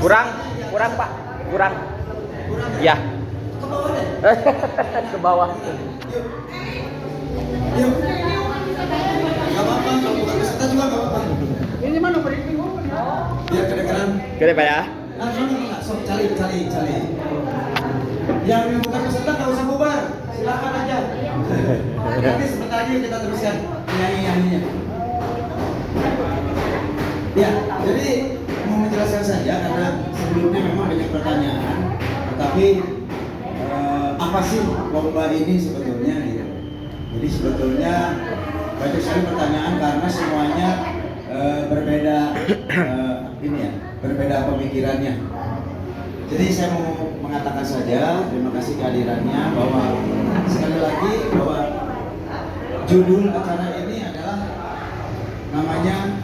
Kurang, kurang Pak, kurang. Ya. Ke bawah deh. Ke bawah. Yuk. Gak apa-apa, kalau bukan peserta juga gak apa-apa. Ini mana briefing? Biar kedengeran. Gede Pak ya. Nah, enggak. So, cari. Yang bukan peserta gak usah bubar. Silakan aja. Nanti sebentar lagi kita teruskan nyanyi-nyanyinya. Ya, jadi mau menjelaskan saja karena sebelumnya memang banyak pertanyaan. Tetapi apa sih lomba ini sebetulnya? Gitu. Jadi sebetulnya banyak sekali pertanyaan karena semuanya berbeda berbeda pemikirannya. Jadi saya mau mengatakan saja terima kasih kehadirannya bahwa sekali lagi bahwa judul acara ini adalah namanya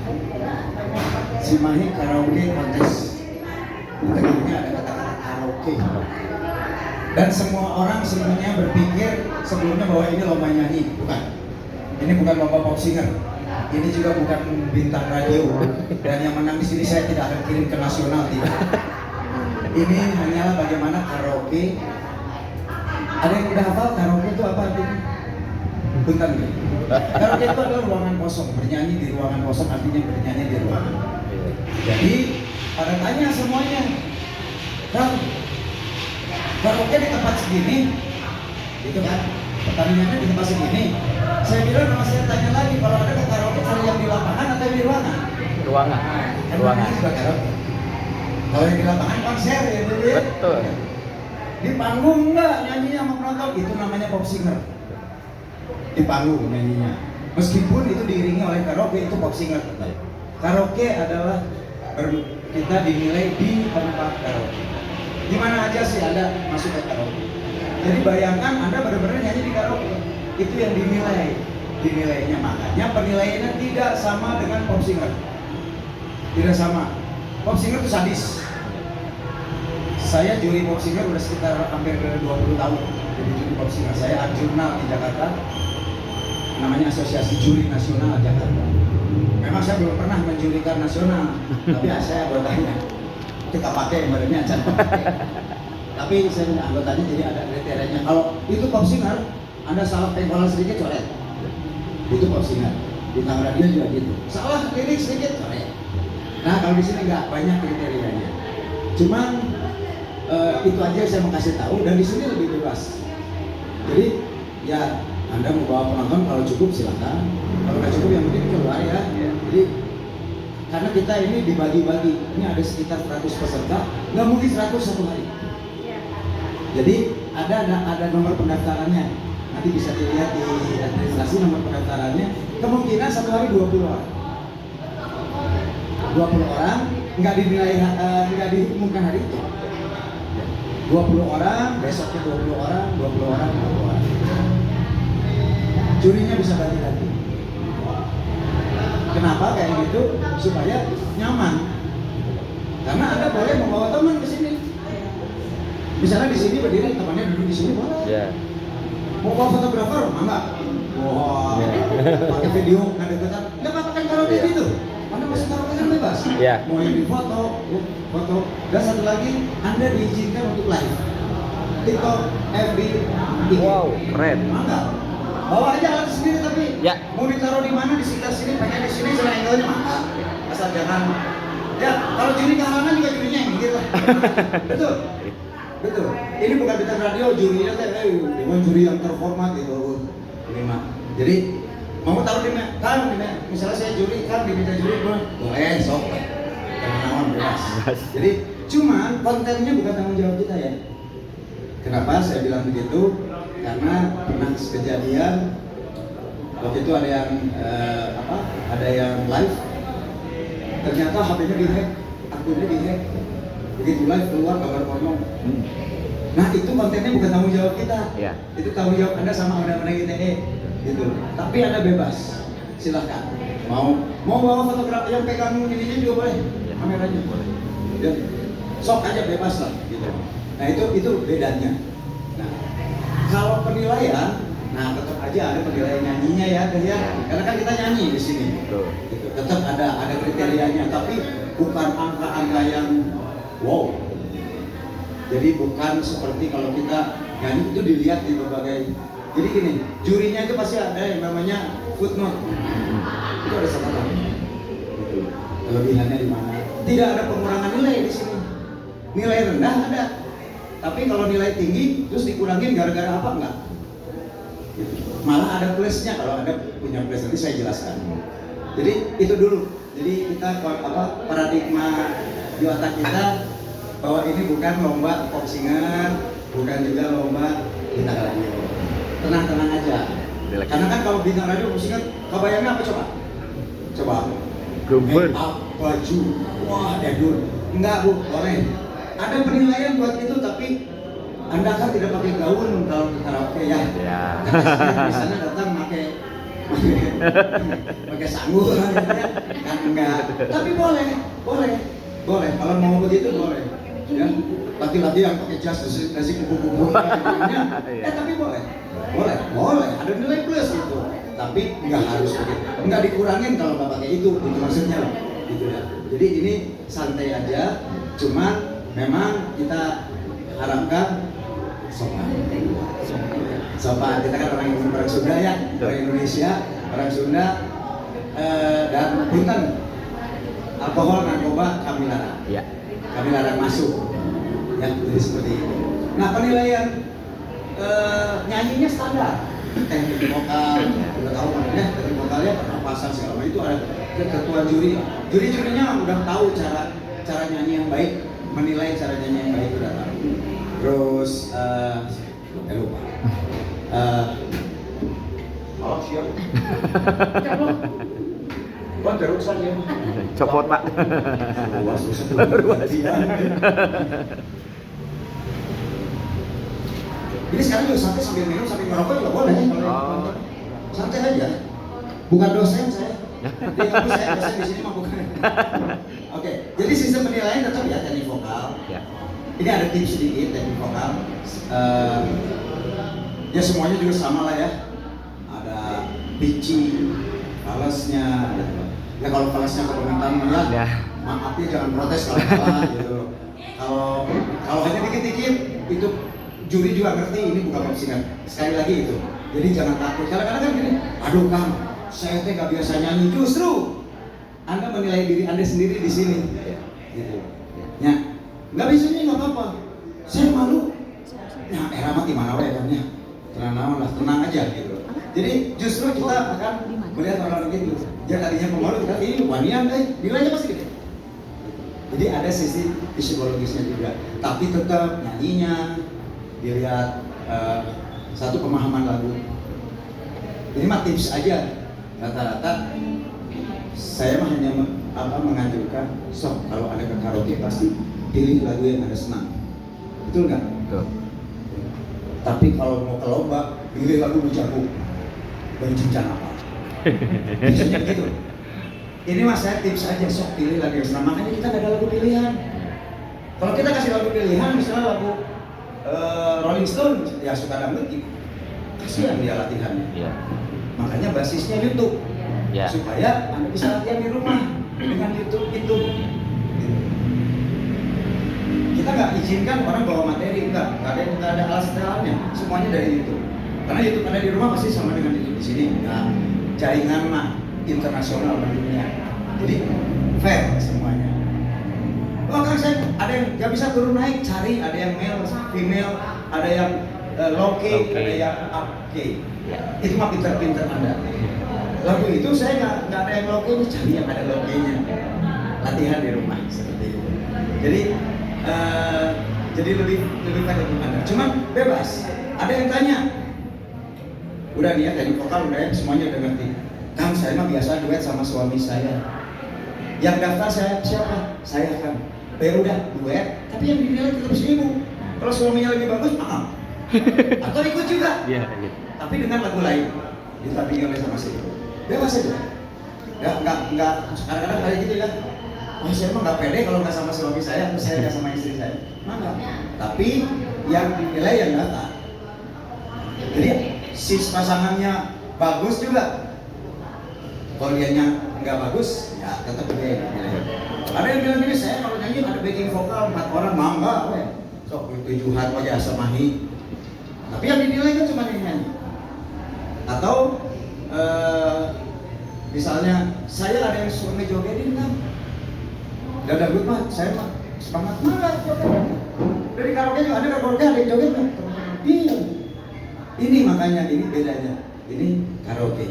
Cimahi Karaoke Contest. Di tengahnya ada kata-kata karaoke. Dan semua orang sebenarnya berpikir sebelumnya bahwa ini lomba nyanyi, bukan. Ini bukan lomba pop singer. Ini juga bukan bintang radio. Dan yang menang di sini saya tidak akan kirim ke nasional, tidak. Ini hanyalah bagaimana karaoke. Ada yang udah hafal karaoke itu apa artinya? Bentar nih. Karaoke itu adalah ruangan kosong. Bernyanyi di ruangan kosong artinya bernyanyi di ruangan. Jadi pada tanya semuanya, Kang, karaoke di tempat segini, gitu kan? Pertandingannya di tempat segini. Saya bilang kalau saya tanya lagi, kalau ada ke karaoke cari yang di lapangan atau di ruangan? Ruangan. Kan Ruangan. ini juga karaoke. Kalau yang di lapangan konser ya dulu ya. Betul. Di panggung enggak nyanyinya sama penonton, itu namanya pop singer. Di panggung nyanyinya. Meskipun itu diiringi oleh karaoke, itu pop singer. Karaoke adalah kita dinilai di tempat karaoke. Di mana aja sih Anda masuk ke karaoke. Jadi bayangkan Anda benar-benar nyanyi di karaoke. Itu yang dinilainya. Makanya penilaiannya tidak sama dengan pop singer. Tidak sama. Pop singer itu sadis. Saya juri pop singer udah sekitar hampir 20 tahun. Jadi juri pop singer saya jurnal di Jakarta. Namanya Asosiasi Juri Nasional Jakarta. Memang saya belum pernah menjurikan nasional, tapi saya anggotanya. Kita pakai badannya aja. Tapi saya punya anggotanya jadi ada kriterianya. Kalau itu pop singer, Anda salah pengkolan sedikit coret. Itu pop singer. Bintang radio juga gitu. Salah lirik sedikit coret. Nah kalau di sini nggak banyak kriterianya. Cuman itu aja yang saya mau kasih tahu dan di sini lebih bebas. Jadi ya Anda mau bawa penonton kalau cukup silakan. Kalau nggak cukup yang penting keluar ya. Jadi karena kita ini dibagi-bagi. Ini ada sekitar 100 peserta, nggak mungkin 100 satu hari. Jadi ada nomor pendaftarannya. Nanti bisa dilihat di administrasi nomor pendaftarannya. Kemungkinan satu hari 20 orang. 20 orang nggak dinilai nggak diumumkan hari itu. 20 orang, besoknya 20 orang, 20 orang, 20 orang. Jurinya bisa ganti-ganti. Kenapa kayak gitu? Supaya nyaman. Karena Anda boleh membawa teman ke sini. Misalnya di sini berdiri, temannya duduk di sini boleh. Ya. Mau bawa fotografer, enggak? Wah, pakai video nggak deketan, nggak apa-apa kan karaoke gitu. Anda masuk karaoke kan bebas. Iya. Mau yang di foto, foto. Dan satu lagi, Anda diizinkan untuk live. TikTok, FB, IG. Wow, keren. Mangga. Bawa aja alat sendiri tapi Ya. mau ditaruh di mana di sekitar sini, pengen di sini sama angle-nya mangga. Asal jangan. Ya, kalau juri kehalangan juga jurinya yang mikir lah. Betul. Betul. Ini bukan bintang radio, jurinya dengan juri yang terhormat gitu. Ini mah. Jadi mau taruh di mana? Kan di mana? Misalnya saya juri, kan diminta juri boleh, sok. Jangan bebas. Jadi cuman kontennya bukan tanggung jawab kita ya. Kenapa saya bilang begitu? Karena pernah kejadian waktu itu ada yang ada yang live, ternyata HP-nya dihack, akunnya dihack, begitu live keluar gambar porno. Nah itu kontennya bukan tanggung jawab kita, Ya. itu tanggung jawab Anda sama undang-undang ITE, gitu. Tapi Anda bebas, silahkan. Mau bawa fotografer yang pegang ininya juga boleh, kameranya boleh. Ya, sok aja bebas lah, gitu. Nah itu bedanya. Nah, kalau penilaian, nah tetap aja ada penilaian nyanyinya ya, karena kan kita nyanyi di sini. Betul. Gitu. Tetap ada kriterianya, tapi bukan angka-angka yang wow. Jadi bukan seperti kalau kita nyanyi itu dilihat di berbagai. Jadi gini, jurinya itu pasti ada yang namanya footnote. Itu ada catatan. Kelebihannya di mana? Tidak ada pengurangan nilai di sini. Nilai rendah ada, tapi kalau nilai tinggi terus dikurangin gara-gara apa enggak? Gitu. Malah ada plusnya, kalau ada punya plus nanti saya jelaskan. Jadi itu dulu. Jadi kita paradigma di otak kita bahwa ini bukan lomba pop singer, bukan juga lomba bintang radio. Tenang-tenang aja. Karena kan kalau bintang radio pop singer, kebayangnya apa coba? Coba. Gembel. Baju, wah edun. Enggak bu, boleh. Ada penilaian buat itu, tapi Anda kan tidak pakai gaun kalau ke karaoke ya. Kan di sana datang pakai sanggur kan enggak. Tapi boleh. Kalau mau begitu boleh. Ya, laki-laki yang pakai jas kasih kupu-kupu tapi boleh. Ada nilai plus gitu. Tapi nggak harus begitu. Nggak dikurangin kalau nggak pakai itu maksudnya loh. Gitu ya. Jadi ini santai aja. Cuma memang kita harapkan sopan. Kita kan orang Sunda ya, orang Indonesia, orang Sunda, dan punten alkohol, narkoba kami larang. Ya. Kami larang masuk. Ya, jadi seperti itu. Nah, penilaian nyanyinya standar. Teknik vokal, udah tahu kan ya, teknik vokalnya pernapasan segala macam itu ada ketua juri. Jurinya udah tahu cara nyanyi yang baik, menilai cara nyanyi yang baik udah tahu. Terus lupa. Siap. Buat terusan ya. Copot pak. Ini sekarang juga santai sambil minum sambil ngerokok juga boleh. Santai aja. Bukan dosen saya. Di kampus saya dosen di sini mah bukan. Oke, jadi sistem penilaian tetap ya teknik vokal. Ya. Ini ada tips sedikit teknik vokal. Ya semuanya juga sama lah ya. Ada pitching, falasnya. Ya kalau falasnya kebangetan ya, maaf ya jangan protes kalau salah gitu. Kalau hanya dikit-dikit itu juri juga ngerti ini bukan pop singer. Sekali lagi itu. Jadi jangan takut. Kadang-kadang kan gini, aduh Kang, saya teh nggak biasa nyanyi. Justru Anda menilai diri Anda sendiri di sini. Gitu. Ya, nggak bisa nyanyi nggak apa-apa. Saya malu. Nah, mah gimana ya kan ya? Tenang aja gitu. Jadi justru kita akan melihat orang gitu. Jangan tadinya pemalu kita ini wanian deh, nilainya pasti gede. Jadi ada sisi psikologisnya juga. Tapi tetap nyanyinya dilihat satu pemahaman lagu. Ini mah tips aja. Rata-rata saya mah hanya menganjurkan kalau ada ke karaoke pasti pilih lagu yang Anda senang. Betul nggak? Betul. Tapi kalau mau ke lomba, pilih lagu Jago. Berjenjang apa? Biasanya gitu. Ini mas saya tips aja, sok pilih lagu yang senang. Makanya kita nggak ada lagu pilihan. Kalau kita kasih lagu pilihan, misalnya lagu Rolling Stone, ya suka dangdut, kasihan dia latihannya. Ya. Makanya basisnya YouTube, Ya. supaya Anda bisa latihan di rumah dengan YouTube itu. Kita nggak izinkan orang bawa materi, nggak ada alas setelahnya, semuanya dari YouTube. Karena YouTube ada di rumah pasti sama dengan YouTube di sini. Nah, jaringan mah internasional dunia, jadi fair semuanya. Oh kan saya ada yang nggak bisa turun naik, cari ada yang male, female, ada yang low key, ada yang up key. Ya. Itu mah pinter-pinter Anda. Lagu itu saya nggak ada yang low key, cari yang ada low key-nya. Latihan di rumah seperti itu. Jadi lebih fair untuk Anda. Cuman bebas. Ada yang tanya, udah nih ya teknik vokal udah ya, semuanya udah ngerti. Kang saya mah biasa duet sama suami saya. Yang daftar saya siapa? Saya kan. Ya udah duet, tapi yang dinilai tetap 1.000. Kalau suaminya lebih bagus, maaf. Atau ikut juga. Iya. Tapi dengan lagu lain ditampilkan oleh sama si. Bebas aja. Ya nggak kadang-kadang kayak gitu ya. Oh saya mah nggak pede kalau nggak sama suami saya nggak sama istri saya. Mana? Tapi yang dinilai yang daftar. Jadi si pasangannya bagus juga. Kalau dianya nggak bagus, ya tetap dia. Ada yang bilang gini, saya kalau nyanyi ada backing backing vokal 4 orang mangga we. Sok tujuhan aja samahi. Tapi yang dinilai kan cuma nyanyi. Atau misalnya saya ada yang suka ngejogetin kan. Dangdut mah saya mah semangat banget. Dari karaoke juga ada karaoke ada yang joget kan. Iya. Ini makanya ini bedanya. Ini karaoke.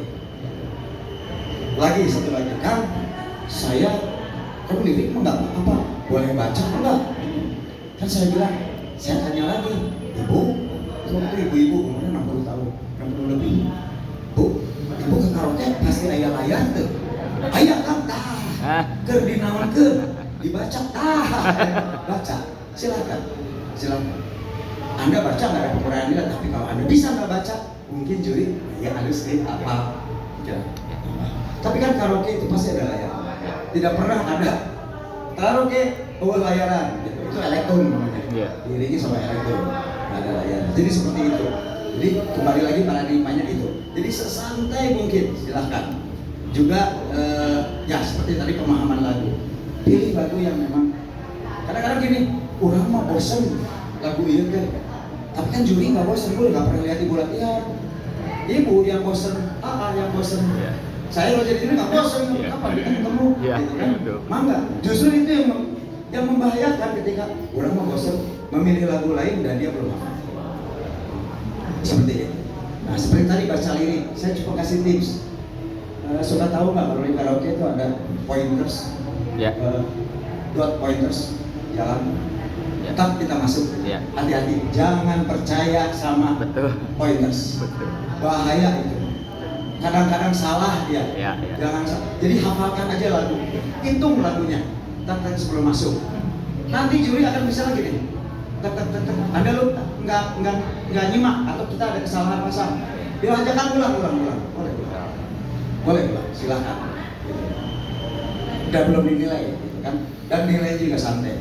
Lagi satu lagi kan saya kan lirik mah nggak apa-apa, boleh baca enggak? Kan saya bilang, saya tanya lagi, ibu, waktu ibu-ibu umurnya 60 tahun, 60 lebih, bu, ibu ke karaoke pasti ayah layar tuh, ayah kan tah, ker dinaon ker, dibaca tah, baca, silakan. Anda baca nggak ada pengurangan nilai, tapi kalau Anda bisa nggak baca, mungkin juri ya harus apa, ya. Tapi kan karaoke itu pasti ada layar. Tidak pernah ada karaoke layaran gitu. Itu elektron namanya. Diiringi sama elektron, nggak ada layar. Jadi seperti itu. Jadi kembali lagi paradigmanya itu. Jadi sesantai mungkin, silahkan. Juga ya seperti tadi pemahaman lagu. Pilih lagu yang memang kadang-kadang gini, orang mah bosen lagu ini kan. Tapi kan juri nggak bosen, gue nggak pernah lihat ibu latihan. Ibu yang bosen, yang bosen. Saya kalau jadi juri nggak bosen, kapan kita ketemu, gitu kan? Mangga. Justru itu yang membahayakan ketika orang mau bosen memilih lagu lain dan dia belum hafal. Seperti itu. Nah seperti tadi baca lirik, saya coba kasih tips. Sudah tahu nggak kalau di karaoke itu ada pointers, dot pointers, jalan. Tetap kita masuk. Hati-hati, jangan percaya sama pointers. Bahaya itu. Kadang-kadang salah dia, jangan salah. Jadi hafalkan aja lagu, hitung lagunya, tak sebelum masuk. Nanti juri akan bisa lagi nih, Anda lu nggak nyimak atau kita ada kesalahan pasang, dia ajakan ulang, boleh ulang, silakan. Udah belum dinilai, gitu kan? Dan nilai juga santai.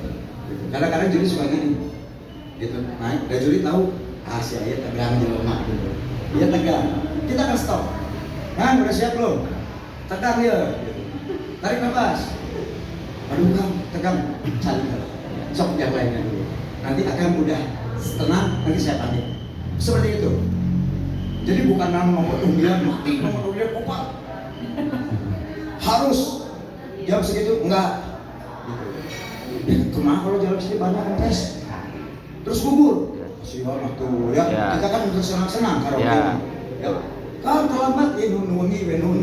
Kadang-kadang juri suka gini, gitu. Naik, dan juri tahu, si ayah tegang jelema, gitu. Dia tegang, kita akan stop. Nah, udah siap belum? Tegang ya. Tarik nafas. Aduh Kang, tegang. Cari sok yang lainnya dulu. Nanti akan mudah tenang, nanti saya panik. Seperti itu. Jadi bukan nomor undian, mati nomor undian opat. Harus jam segitu enggak. Kemana kalau jalan sini banyak kempes. Terus gugur. Siapa tuh ya? Kita kan untuk senang-senang karaoke. Ya. Kalau terlambat ya nungi gitu.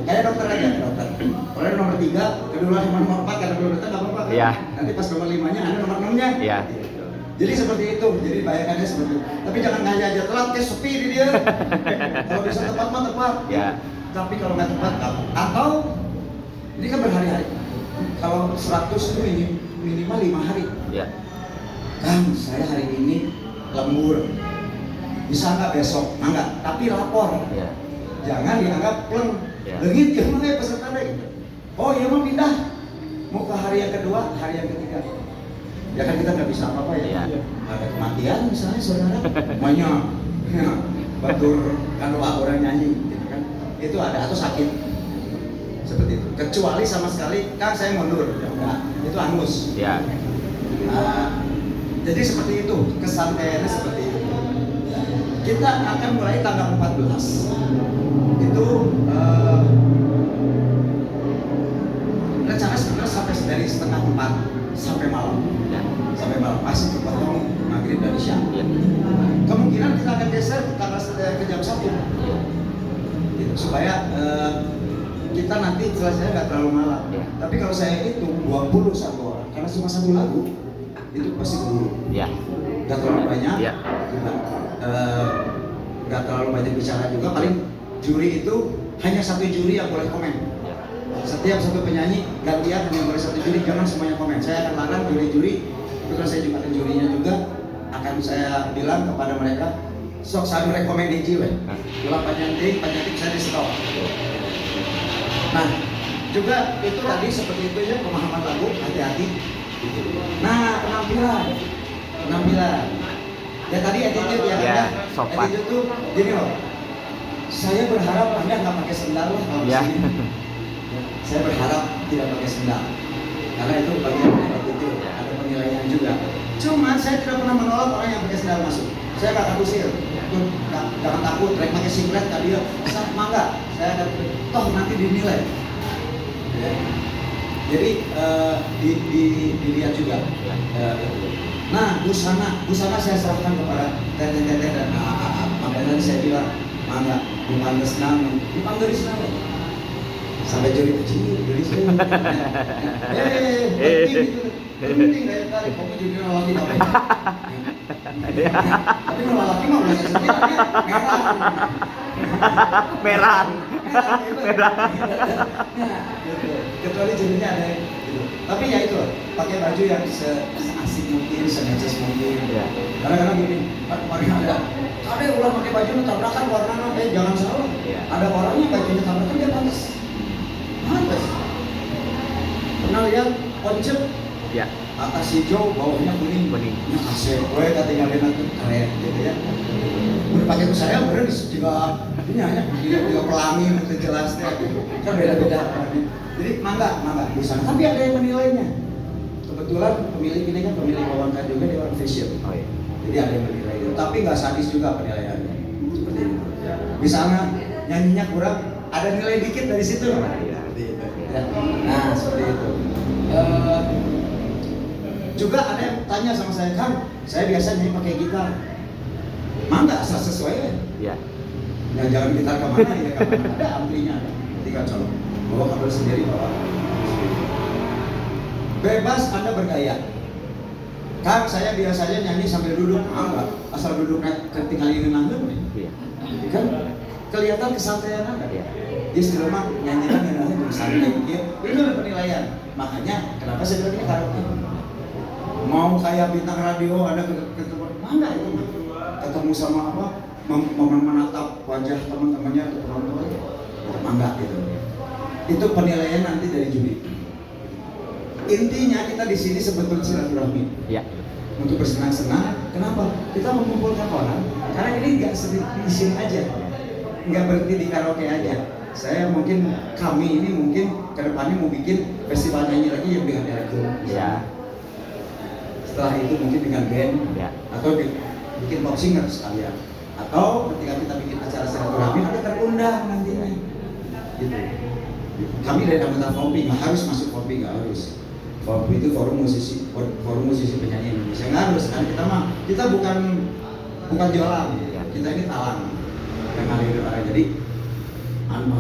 Kayak dokter aja, dokter. Kalau nomor 3, kedua nomor 4 karena belum datang nggak apa-apa kan? Nanti pas nomor 5-nya ada nomor 6-nya. Gitu. Jadi seperti itu, jadi bayangannya seperti itu. Tapi jangan nanya aja telat kayak sepi di dia. Kalau bisa tepat mah tepat. Tapi kalau nggak tepat atau ini kan berhari-hari. Kalau 100 itu minimal 5 hari. Kang, saya hari ini lembur. Bisa nggak besok? Enggak, tapi lapor. Jangan dianggap pleng. Lengit ya mana peserta deh. Oh iya mau pindah. Mau ke hari yang kedua, hari yang ketiga. Ya kan kita nggak bisa apa-apa ya. Ada kematian misalnya saudara. Banyak. Ya, batur kan orang nyanyi, gitu kan. Itu ada atau sakit. Seperti itu. Kecuali sama sekali, Kang saya mundur. Ya enggak, itu angus. Jadi seperti itu, kesantaiannya seperti itu. Kita akan mulai tanggal 14. Itu rencana sebenarnya sampai dari setengah 4 sampai malam. Sampai malam masih kepotong maghrib dan isya. Kemungkinan kita akan geser ke jam 1. Gitu, supaya kita nanti selesai nggak terlalu malam. Tapi kalau saya hitung 21 orang, karena cuma 1 lagu, itu pasti keburu. Nggak terlalu banyak. Nggak terlalu banyak bicara juga, paling juri itu hanya 1 juri yang boleh komen. Setiap satu penyanyi gantian hanya boleh 1 juri, jangan semuanya komen. Saya akan larang juri-juri, kebetulan saya juga ada jurinya juga, akan saya bilang kepada mereka, sok sadu rekomendasi weh. Kalau panjantik saya di stop. Nah, juga itu tadi seperti itu ya pemahaman lagu, hati-hati. Nah, penampilan. Ya tadi attitude ya, sopan. Attitude tuh gini loh. Saya berharap Anda nggak pakai sendal lah kalau sini. Saya berharap tidak pakai sendal, karena itu bagian dari attitude. itu ada penilaian juga. Cuman saya tidak pernah menolak orang yang pakai sendal masuk. Saya nggak akan usir. Jangan takut, trek pakai singlet tadi ya. Sama enggak? Saya akan toh nanti dinilai. Ya. Jadi dilihat juga. Nah, busana saya serahkan kepada teteh-teteh dan makanya tadi saya bilang, mangga bukan senang, bukan dari senang. Sampai juri kecil, juri senang. Penting dari tadi, kamu juri lelaki apa ya? Tapi kalau lelaki mah udah setirnya merah. Kecuali jurinya ada gitu. Tapi ya itu, pakai baju yang seasik mungkin, seneces mungkin. Kadang-kadang gini, kan kemarin ada ulang pakai baju tabrakan warna jangan salah. Ada orangnya bajunya tabrakan dia pantas. Pernah lihat konsep? Ya. Atas hijau, bawahnya kuning. Ya kasih, gue tinggal lihat keren gitu ya. Udah pakai ke saya, bener juga ini hanya juga pelangi itu jelasnya. Kan beda-beda. Jadi mangga di sana. Tapi ada yang menilainya. Kebetulan pemilik ini kan pemilik wawancara juga di orang fashion. Oh, iya. Jadi ada yang menilai itu. Tapi nggak sadis juga penilaiannya. Seperti itu. Misalnya nyanyinya kurang, ada nilai dikit dari situ. Nah, seperti itu. Juga ada yang tanya sama saya, kan saya biasa nyanyi pakai gitar. Mangga asal sesuai ya. Iya. Nah, jangan gitar kemana ya, kemana ada amplinya, tinggal colok. Bawa kabel sendiri bawa. Bebas Anda bergaya. Kan saya biasanya nyanyi sambil duduk, mangga asal duduknya ketinggalan ini nanggung. Iya. Kan kelihatan kesantaian Anda. Iya. Dia selama nyanyikan yang santai. Itu ada penilaian. Makanya kenapa saya bilang ini karaoke. Mau kayak bintang radio ada ketemu mana itu ketemu sama apa menatap wajah teman-temannya atau penonton mangga gitu. Itu penilaian nanti dari juri. Intinya kita di sini sebetulnya silaturahmi. Ya. Untuk bersenang-senang. Kenapa? Kita mengumpulkan orang karena ini nggak di sini aja, nggak berhenti di karaoke aja. Kami ini mungkin kedepannya mau bikin festival nyanyi lagi yang dengan elektro. Ya. Setelah itu mungkin dengan band ya. Atau bikin pop singer sekalian. Atau ketika kita bikin acara silaturahmi ada terundang nantinya. Gitu. Kami dari anggota FOMPI nggak harus masuk FOMPI, nggak harus. FOMPI itu forum musisi penyanyi Indonesia, nggak harus. Karena kita bukan jualan, kita ini talang yang ngalir orang. Jadi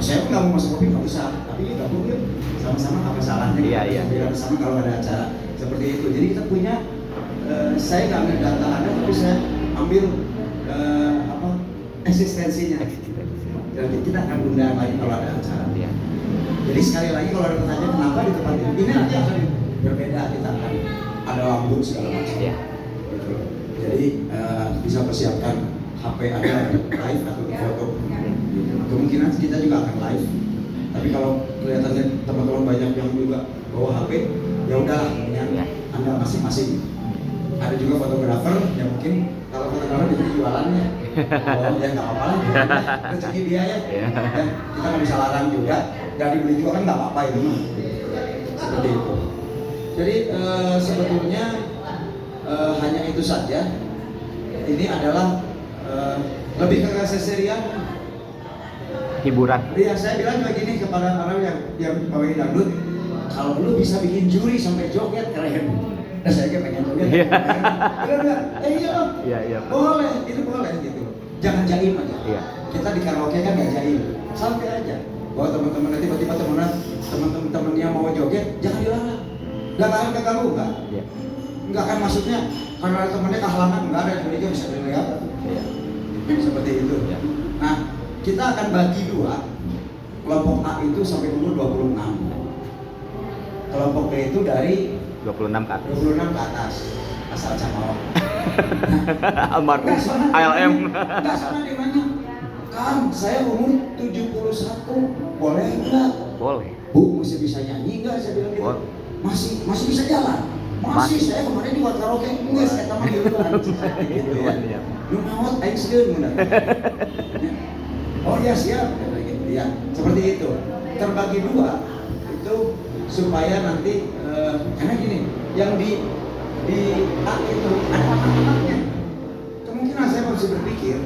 saya pun nggak mau masuk FOMPI nggak usah, tapi gabung yuk sama-sama apa salahnya? Iya. Bersama kalau ada acara seperti itu. Jadi kita punya saya nggak ambil data Anda, tapi saya ambil eksistensinya. Jadi kita akan undang lagi kalau ada acara. Ya. Jadi sekali lagi kalau ada pertanyaan kenapa di tempat ini nanti akan berbeda, kita akan ada lampu segala macam. Ya. Gitu. Jadi bisa persiapkan HP ada live atau foto. Gitu. Kemungkinan kita juga akan live. Tapi kalau kelihatannya teman-teman banyak yang juga bawa HP, ya udah Anda masing-masing. Ada juga fotografer yang mungkin kalau fotografer jadi jualannya, ya nggak apa-apa lah, rezeki dia ya. Dan kita nggak bisa larang juga, dan dibeli juga kan nggak apa-apa itu mah. Seperti itu. Jadi sebetulnya hanya itu saja. Ini adalah lebih ke keseriusan hiburan. Iya, saya bilang juga gini kepada orang yang pawai dangdut, kalau lu bisa bikin juri sampai joget keren. Nah, saya pengen joget. Benar nggak? Iya. Boleh, itu boleh gitu. Jangan jaim aja. Iya. Kita di karaoke kan nggak jaim, santai aja. Bahwa teman-teman nanti tiba-tiba teman-teman yang mau joget, jangan dilarang. Nggak akan keganggu nggak? Iya. Nggak akan maksudnya karena temannya kehalangan nggak ada juri bisa dilihat. Iya. Seperti itu. Iya. Nah, kita akan bagi dua. Kelompok A itu sampai umur 26. Kelompok B itu dari 26 ke atas. Asal Camawang. Almarhum ALM. Enggak sana di mana? Kan saya umur 71. Boleh enggak? Boleh. Bu, masih bisa nyanyi enggak? Saya bilang gitu. Masih bisa jalan. Masih. Saya kemarin di karaoke enggak saya tamat di luar. Gitu ya. Lu ngawat aing sieun mun. Oh ya siap. Ya, seperti itu. Terbagi dua itu supaya nanti karena gini, yang di itu ada anak-anaknya. Kemungkinan saya masih berpikir,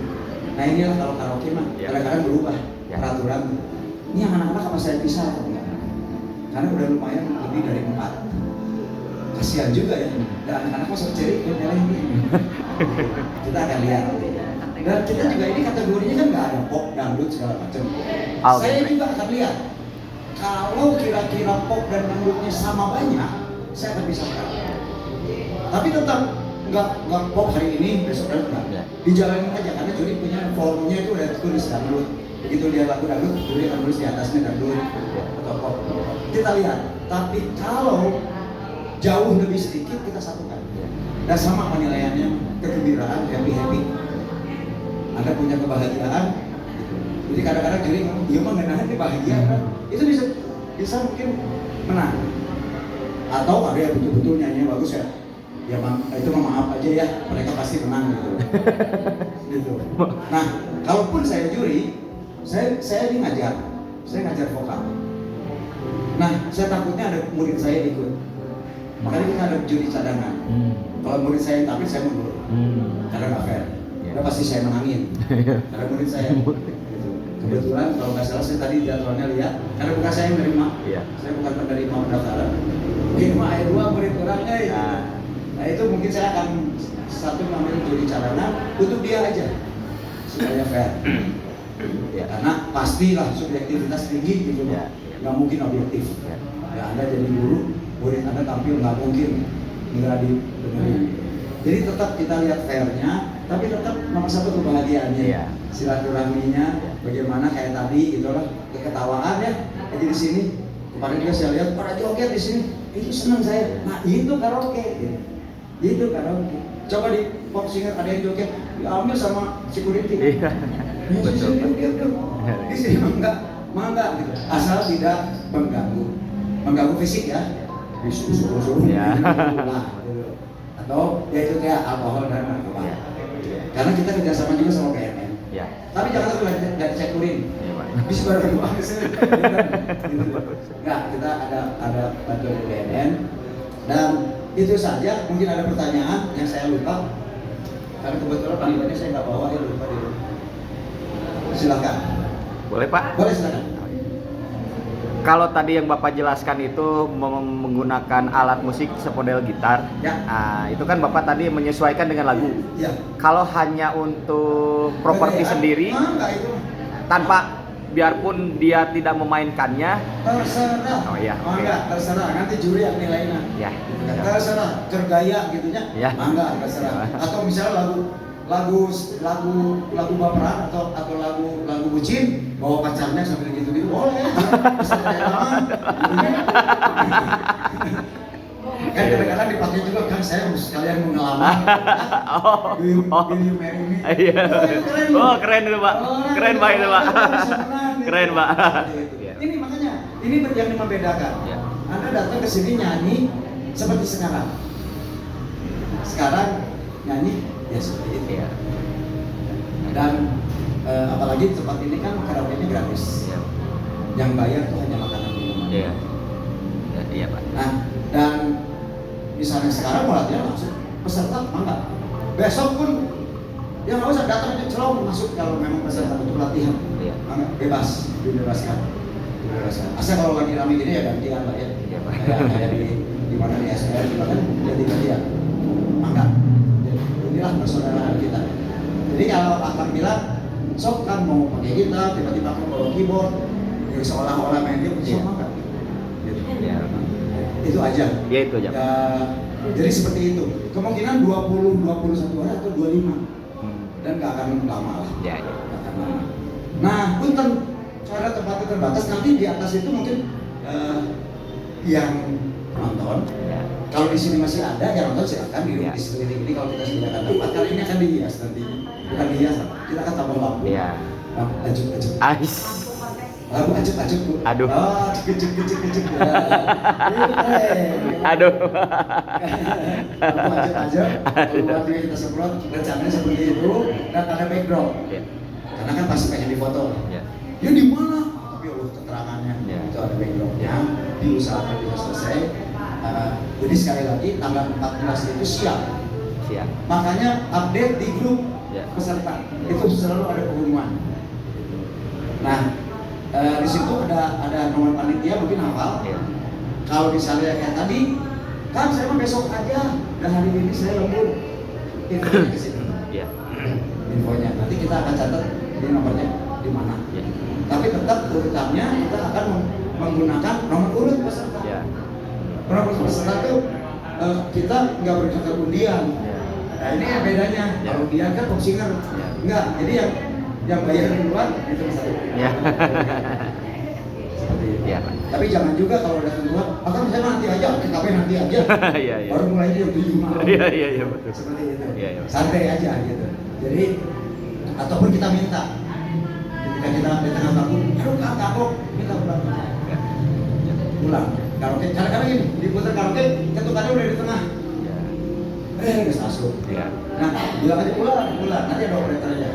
nah inilah kalau karaoke mah kadang-kadang berubah peraturan. Ini yang anak-anak apa saya pisah atau enggak? Karena udah lumayan lebih dari 4. Kasihan juga ya, dan anak-anak masuk ceri ini. Kita akan lihat. Dan kita juga ini kategorinya kan nggak ada pop, dangdut segala macam. Saya juga akan lihat. Kalau kira-kira pop dan dangdutnya sama banyak, saya akan pisahkan. Tapi tetap nggak pop hari ini, besok enggak. Dijalanin aja karena juri punya formnya itu udah tulis dangdut. Begitu dia lagu dangdut, juri akan tulis di atasnya dangdut atau pop. Kita lihat. Tapi kalau jauh lebih sedikit kita satukan. Dan sama penilaiannya, kegembiraan, happy. Anda punya kebahagiaan. Jadi kadang-kadang juri ngomong, dia mah ngenahan bahagia kan? Itu bisa mungkin menang. Atau ada yang betul-betul nyanyi bagus ya. Ya itu maaf aja ya, mereka pasti menang gitu. Gitu. Nah, kalaupun saya juri, saya ini saya ngajar vokal. Nah, saya takutnya ada murid saya ikut. Makanya kita ada juri cadangan. Kalau murid saya yang tampil, saya mundur. Karena nggak fair. Udah pasti saya menangin. Karena murid saya. Gitu. Kebetulan kalau nggak salah saya tadi jadwalnya lihat, karena bukan saya yang menerima. Saya bukan penerima pendaftaran. Mungkin ayat 2 murid orangnya itu. Nah itu mungkin saya akan satu mengambil juri cadangan untuk dia aja supaya fair. Karena pastilah subjektivitas tinggi gitu. Nggak mungkin objektif. Ya Anda jadi guru, murid Anda tampil nggak mungkin nggak didengerin. Jadi tetap kita lihat fairnya, tapi tetap nomor satu kebahagiaannya, silaturahminya, bagaimana kayak tadi gitulah, keketawaan ya. Jadi di sini kemarin juga saya lihat para joget di sini, itu senang saya. Nah itu karaoke, itu karaoke. Coba di pop singer ada yang joget, diambil sama security. Betul. Di sini mangga gitu, asal tidak mengganggu fisik ya, disuruh atau ya itu kayak alkohol dan narkoba. Karena kita kerjasama juga sama BNN. Tapi jangan sampai nggak dicekurin. Bisa bareng banget sih. Nggak, kita ada bantuan BNN dan itu saja. Mungkin ada pertanyaan yang saya lupa. Karena kebetulan panggilannya saya nggak bawa, ya lupa di rumah. Silakan. Boleh Pak? Boleh silakan. Kalau tadi yang Bapak jelaskan itu menggunakan alat musik sepodel gitar, itu kan Bapak tadi menyesuaikan dengan lagu. Kalau hanya untuk properti sendiri, tanpa biarpun dia tidak memainkannya, terserah. Terserah. Nanti juri yang nilainya. Terserah, tergaya gitunya. Mangga, terserah. Atau misalnya lagu baperan atau lagu bucin bawa pacarnya sambil gitu boleh. Kan kadang-kadang dipakai juga kan, saya harus sekalian mengelamar. Will you marry me? Keren itu Pak. Keren Pak itu Pak. Keren Pak. Ini makanya ini yang membedakan. Anda datang ke sini nyanyi seperti sekarang. Sekarang nyanyi ya seperti itu ya. Dan apalagi tempat ini kan karaoke-nya gratis. Yang bayar tuh hanya makanan minuman. Iya Pak. Nah, dan misalnya sekarang mau latihan langsung peserta mangga. Besok pun ya nggak usah datang aja celong masuk kalau memang peserta untuk latihan. Mangga bebas, dibebaskan. Asal kalau lagi rame gini ya gantian Pak ya. Kayak di mana di SR juga kan jadi gantian. Mangga. Inilah persaudaraan kita. Jadi kalau akan bilang sok kan mau pakai gitar, tiba-tiba aku bawa keyboard, ya seolah-olah main dia sok mangga. Itu aja. Ya itu aja. Jadi seperti itu. Kemungkinan 21 orang atau 25. Dan nggak akan lama lah. Nggak akan lama. Nah, punten karena tempatnya terbatas, nanti di atas itu mungkin yang nonton. Kalau di sini masih ada yang nonton silakan di sekeliling ini. Kalau kita sediakan tempat, kali ini akan dihias nanti. Bukan dihias, kita akan tambah lampu. Lampu ajuk-ajuk. Lampu ajuk-ajuk Bu. Aduh. Kecek. Aduh. Lampu ajuk-ajuk. Keluar juga kita semprot. Rencananya seperti itu. Dan ada background. Karena kan pasti pengen difoto. Ya di mana? Tapi keterangannya itu ada backgroundnya. Diusahakan bisa selesai. Jadi sekali lagi tanggal 14 itu siap. Siap. Makanya update di grup Ya. peserta itu selalu ada pengumuman. Nah, di situ ada nomor panitia mungkin hafal. Ya. Kalau misalnya kayak tadi, kan saya mah besok aja, dan hari ini saya lembur. Infonya di situ. Ya. Infonya nanti kita akan catat di nomornya di mana. Ya. Tapi tetap urutannya kita akan menggunakan nomor urut peserta. Ya. Nomor urut peserta itu kita nggak berdasarkan undian. Ya. Nah ini yang bedanya. Ya. Kalau undian kan boxinger, Ya. enggak. Jadi yang bayar duluan itu peserta. Ya. Seperti itu. Ya, Pak. Tapi jangan juga kalau udah keluar, akan saya nanti aja, TKP nanti aja. Iya, iya. Baru mulai jam 7 malam. Iya, iya, iya, betul. Seperti itu. Iya, iya. Santai aja gitu. Jadi ataupun kita minta ketika kita di tengah bangun, aduh kagok, minta pulang. Ya. Pulang. Karaoke, kadang-kadang gini, diputar karaoke, ketukannya udah di tengah. Nggak masuk. Iya. Nah, bilang aja pulang. Nanti ada operatornya.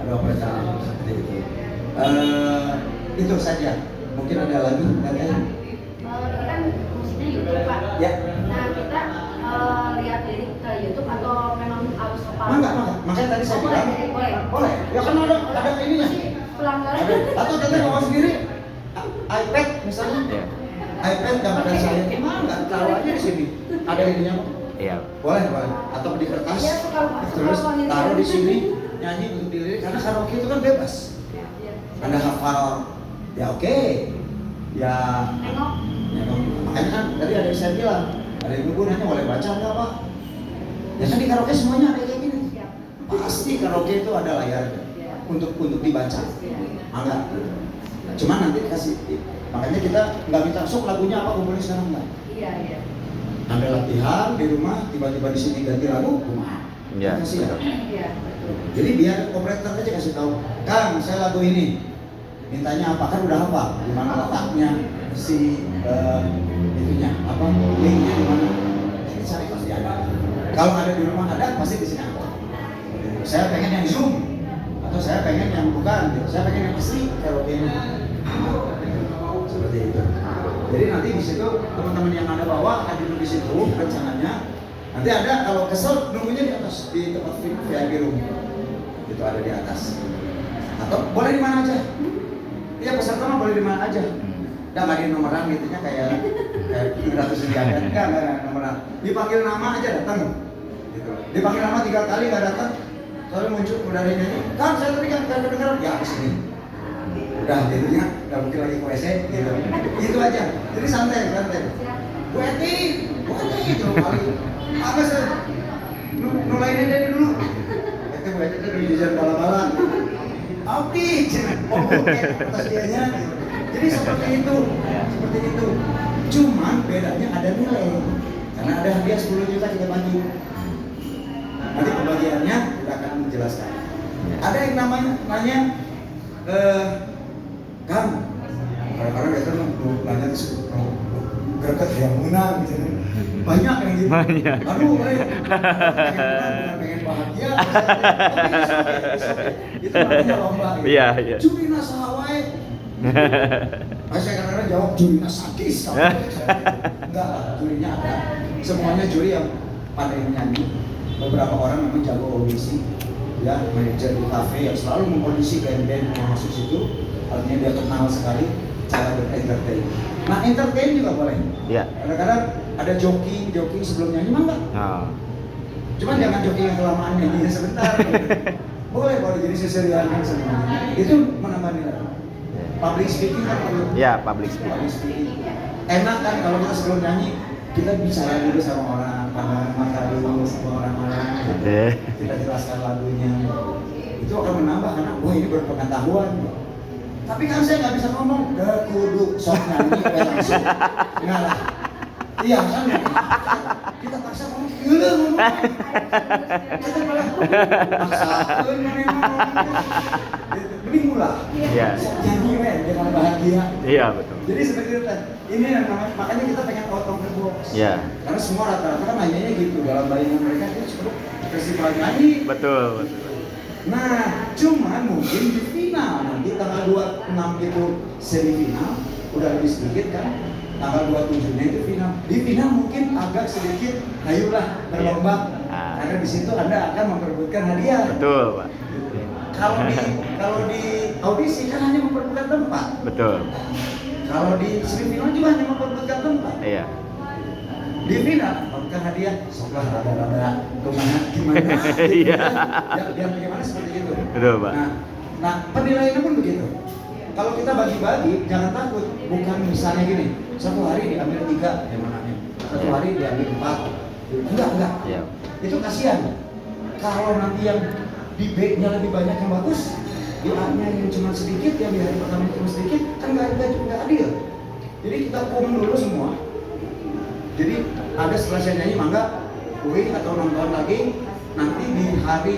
Ada operatornya seperti itu. Itu saja. Mungkin ada lagi, Ini kan musiknya YouTube, Pak. Ya. Nah, kita lihat lirik ke YouTube atau memang harus ke Enggak. Makanya tadi saya bilang, boleh. Ya kan ada ininya. Pelanggaran. Atau kita bawa sendiri iPad misalnya. Iya. iPad yang ada saya enggak taruh aja di sini. Ada ininya. Iya. Boleh. Atau di kertas. Iya, Terus suka taruh di sini nyanyi untuk dilirik karena karaoke itu kan bebas. Iya. Anda hafal ya oke. Ya Nengok. makanya kan tadi ada yang saya bilang, ada yang ibu nanya boleh baca nggak Pak? Ya kan di karaoke semuanya ada kayak gini. Siap. Pasti karaoke itu ada layarnya Iya. untuk dibaca. Iya. Enggak. Cuman nanti kasih, makanya kita nggak minta sok lagunya apa kumpulin sekarang enggak. Iya. Anda latihan di rumah, tiba-tiba di sini ganti lagu, kumaha? Iya. Kasih ya. Iya. Jadi biar operator aja kasih tahu, Kang, saya lagu ini. Mintanya apa? Kan udah hafal. Di mana letaknya si itunya, apa? Linknya di mana? Ini cari pasti ada. Kalau ada di rumah ada, pasti di sini ada. Saya pengen yang Zoom, atau saya pengen yang bukan. Saya pengen yang asli karaoke ini. Seperti itu. Jadi nanti di situ teman-teman yang Anda bawa akan duduk di situ rencananya. Nanti ada kalau kesel nunggunya di atas di tempat VIP room. Itu ada di atas. Atau boleh di mana aja. Iya peserta mah boleh di mana aja. Nggak di nomoran gitunya kayak 300 sekian. Enggak nomoran. Dipanggil nama aja datang. Gitu. Dipanggil nama 3 kali nggak datang. Soalnya muncul udah ada nyanyi. Kan saya tadi kan kedengeran ya kesini. Udah jadinya nggak mungkin lagi ke WC gitu. Itu aja. Jadi santai. Bu Eti, gitu kali. Apa sih? Nulainin dari dulu. Itu Bu Eti tuh di jalan bala-bala. Api, oke, atas dianya. Jadi seperti itu. Cuman bedanya ada nilai. Karena ada hadiah 10 juta kita bagi. Nanti pembagiannya kita akan menjelaskan. Ada yang namanya nanya, Kang, kadang-kadang kita nanya mau berkat yang menang gitu. Banyak yang gitu. Banyak. Aduh, pengen bahagia. Itu namanya lomba. Iya. Juri nasawai. Saya kadang-kadang jawab juri nasadis. Enggak lah, jurinya ada. Semuanya juri yang pandai menyanyi. Beberapa orang memang jago audisi. Ya, manajer di kafe yang selalu mengaudisi band-band yang masuk situ. Artinya dia kenal sekali cara berentertain. Nah, entertain juga boleh. Iya. Kadang-kadang ada joki sebelum nyanyi mah enggak? Oh. Cuman jangan joki yang kelamaan nyanyinya sebentar. boleh jadi seserian semuanya. Itu menambah nilai. Public speaking kan perlu. Iya, public speaking. Public speaking. Enak kan kalau kita sebelum nyanyi kita bicara dulu sama orang, pandang mata dulu sama orang-orang. Kita jelaskan lagunya. Itu akan menambah karena wah ini berpengetahuan. Tapi kan saya nggak bisa ngomong, kudu sok nyanyi langsung. Enggak lah. Iya kan? Kita paksa ngomong, ngomong. Kita malah paksakan ngomong. Mending mulai. Iya. Sok nyanyi jangan bahagia. Iya, betul. Jadi seperti itu kan. Ini yang namanya, makanya kita pengen out of the box. Iya. Karena semua rata-rata kan nanyanya gitu dalam bayangan mereka itu cukup festival nyanyi. Betul. Nah, cuman mungkin di final nanti tanggal 26 itu semifinal udah lebih sedikit kan. tanggal 27-nya itu final. Di final mungkin agak sedikit ayolah berlomba. Karena di situ Anda akan memperebutkan hadiah. Betul, Pak. Kalau di audisi kan hanya memperebutkan tempat. Betul. Kalau di semifinal juga hanya memperebutkan tempat. Iya. Di final memperebutkan hadiah. Setelah rada-rada gimana? Iya. Biar bagaimana seperti itu. Betul, Pak. Nah, penilaiannya pun begitu. Kalau kita bagi-bagi, jangan takut. Bukan misalnya gini, satu hari diambil 3 yang mananya, satu hari diambil 4. Enggak. Iya. Itu kasihan. Kalau nanti yang di B-nya lebih banyak yang bagus, di A-nya yang cuma sedikit, yang di hari pertama cuma sedikit, kan nggak adil. Jadi kita kum dulu semua. Jadi ada setelah saya nyanyi, mangga kuih atau nonton lagi, nanti di hari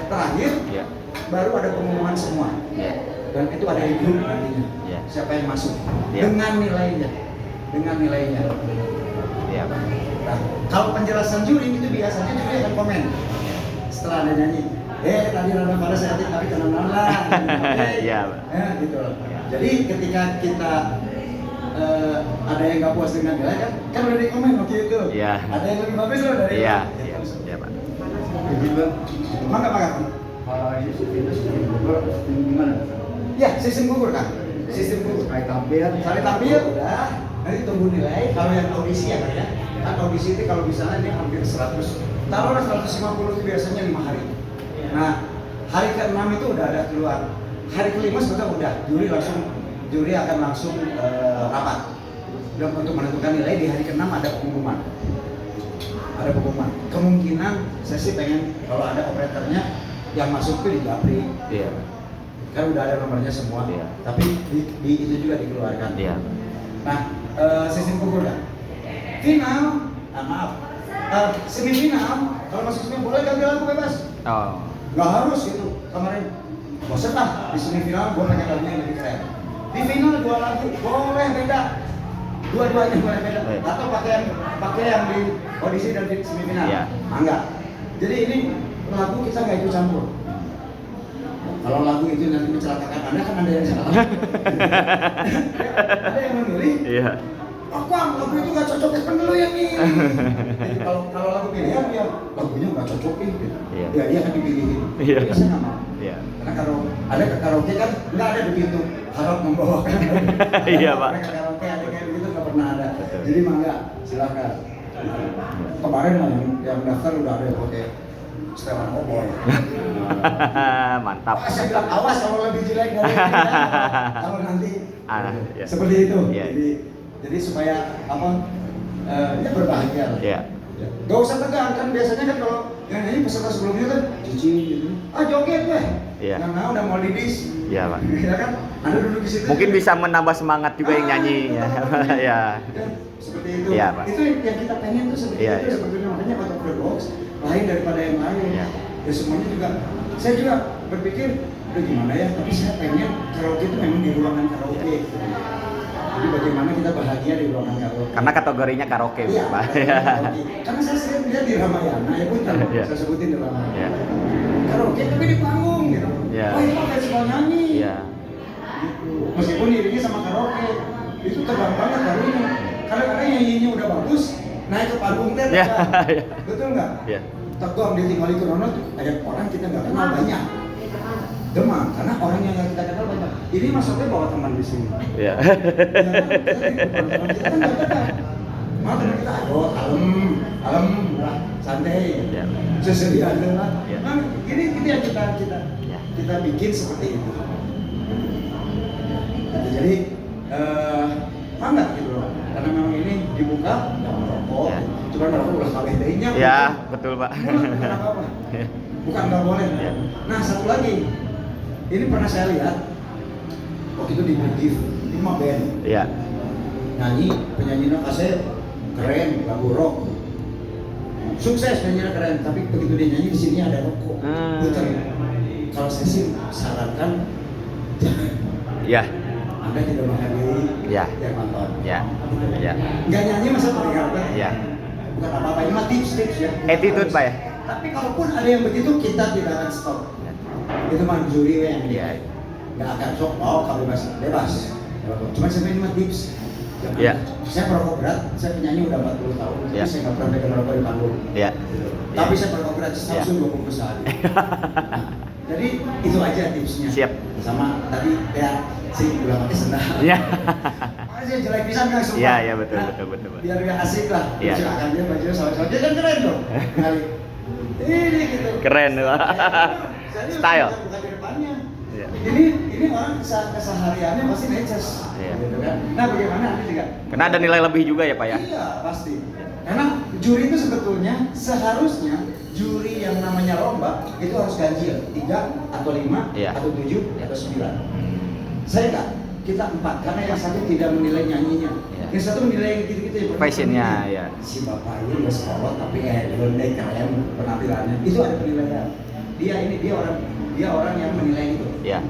terakhir Iya. baru ada pengumuman semua. Iya. Dan itu ada di grup nantinya. Iya. Siapa yang masuk Iya. dengan nilainya. Iya, Pak. Nah, kalau penjelasan juri itu biasanya juri akan komen setelah ada nyanyi. Tadi rada pada saya tapi tenang lah. Iya, Pak. Gitu loh. Jadi ketika kita ada yang nggak puas dengan nilai kan udah di komen waktu itu. Iya. Ada yang lebih bagus loh dari Iya. itu. Iya, Pak. Gitu. Maka. Gimana? Ya, sistem gugur kan. Sistem gugur. Kali tampil udah. Nanti tunggu nilai. Kalau yang audisi ya kan ya. Kan audisi itu kalau misalnya ini hampir 100. Taruhlah 150 itu biasanya 5 hari. Nah, hari ke-6 itu udah ada keluar. Hari ke-5 sebetulnya udah. Juri akan langsung rapat. Dan untuk menentukan nilai di hari ke-6 ada pengumuman. Kemungkinan saya sih pengen kalau ada operatornya yang masuk itu di Japri. Iya. Kan udah ada nomornya semua. Iya. Tapi di itu juga dikeluarkan. Iya. Nah, sistem gugur dah. Final, semifinal, kalau masuk semifinal boleh ganti lagu bebas. Oh. Nggak harus gitu. Kemarin bosan lah di semifinal gue pengen lagunya yang lebih keren. Di final 2 lagu boleh beda. Dua-duanya boleh beda. Atau pakai yang di audisi dan di semifinal. Iya. Mangga. Jadi ini lagu kita nggak ikut campur. Kalau lagu itu nanti mencelakakan Anda kan Anda yang salah. Ada yang memilih. Iya. Bang, lagu itu nggak cocok dengan lu yang ini. Jadi kalau lagu pilihan ya lagunya nggak cocok gitu. Iya. Ya dia akan dipilihin. Iya. Jadi saya nggak mau. Iya. Karena kalau ada ke karaoke kan nggak ada di pintu harap membawakan. Iya, Pak. Mereka karaoke ada kayak begitu nggak pernah ada. Betul. Jadi mangga silakan. Kemarin lah yang daftar udah ada yang pakai setelan cowboy. Mantap. Saya bilang awas kalau lebih jelek dari ini ya. Kalau nanti Ya. seperti itu. Ya. Jadi supaya ya berbahagia lah. Iya. Ya. Gak usah tegang kan biasanya kan kalau yang nyanyi peserta sebelumnya kan cici gitu. Joget weh. Iya. Yang udah mau didis. Iya, Pak. Ya kan? Anda duduk di situ. Mungkin bisa menambah semangat juga yang nyanyi ya. Ya. Seperti itu. Iya, Pak. Itu yang kita pengen tuh seperti Iya, itu iya. sebetulnya makanya out of the box lain daripada yang lain. Iya. Ya semuanya juga. Saya juga berpikir udah gimana ya, tapi saya pengen karaoke itu memang di ruangan karaoke. Jadi bagaimana kita bahagia di ruangan karaoke. Karena kategorinya karaoke, Iya, Pak. karaoke. Karena saya sering lihat di Ramayana, ya punten, Iya. saya sebutin di Ramayana. Iya. Karaoke tapi di panggung gitu. Iya. Oh itu festival nyanyi. Iya. Gitu. Meskipun iringnya sama karaoke, itu terbang banget lagunya. Kadang-kadang nyanyinya udah bagus, naik ke panggung teh. Iya. Betul nggak? Iya. Tegong ditinggal di Krono tuh ada orang kita nggak kenal banyak. Demam, karena orang yang nggak kita kenal banyak. Ini masuknya bawa teman di sini. Iya. Mau teman kita, oh kalem, lah, santai, Iya. sesedia aja lah. Iya. Nah, ini yang Iya. kita bikin seperti itu. Jadi, mantap gitu loh. Karena memang ini dibuka, jangan merokok. Iya. Cuma merokok udah kawin tehnya. Ya, betul, Pak. Bukan apa-apa. Iya. Bukan nggak boleh. Iya. Nah satu lagi, ini pernah saya lihat waktu itu di Bugif, ini mah band Iya. nyanyi, penyanyinya kasih keren, lagu rock, sukses penyanyinya keren, tapi begitu dia nyanyi di sini ada rokok, putar. Kalau saya sih sarankan jangan. Iya. Anda tidak menghargai Iya. yang nonton. Iya. Iya. Nggak nyanyi masa mendengarkan? Iya. Bukan apa-apa, ini mah tips ya. Attitude, Pak ya. Tapi kalaupun ada yang begitu kita tidak akan stop. Itu mah juri yang Iya. nggak akan sok mau kalau bebas. Cuma sebenarnya mah tips Jangan. Iya. Saya perokok berat, saya penyanyi udah 40 tahun, tapi Iya. saya nggak pernah pegang rokok di panggung. Iya. Tapi saya perokok berat, langsung 2 bungkus sehari. Nah, jadi itu aja tipsnya. Siap. Sama tadi ya sih udah pakai sendal. Iya. Makanya saya jelek pisan kan sumpah. Iya, iya, betul, Nah, betul. Biar gak asik lah. Iya. Silakan dia bajunya sama-sama. Dia kan keren dong. Kali. Ini gitu. Keren. Serius, Style. bukan di depannya. Iya. Ini orang kesehariannya pasti neces. Iya. Gitu kan. Nah, bagaimana nanti juga? Karena ada nilai lebih juga ya Pak ya? Iya, pasti. Karena juri itu sebetulnya seharusnya juri yang namanya lomba itu harus ganjil 3 atau 5 Iya. atau 7 atau 9. Saya enggak, kita 4 karena yang satu tidak menilai nyanyinya. Iya. Yang satu menilai yang gitu-gitu ya. Fashionnya, ya. Si bapak ini nggak sekolah tapi londek keren penampilannya. Itu ada penilaian. Dia orang yang menilai itu. Iya.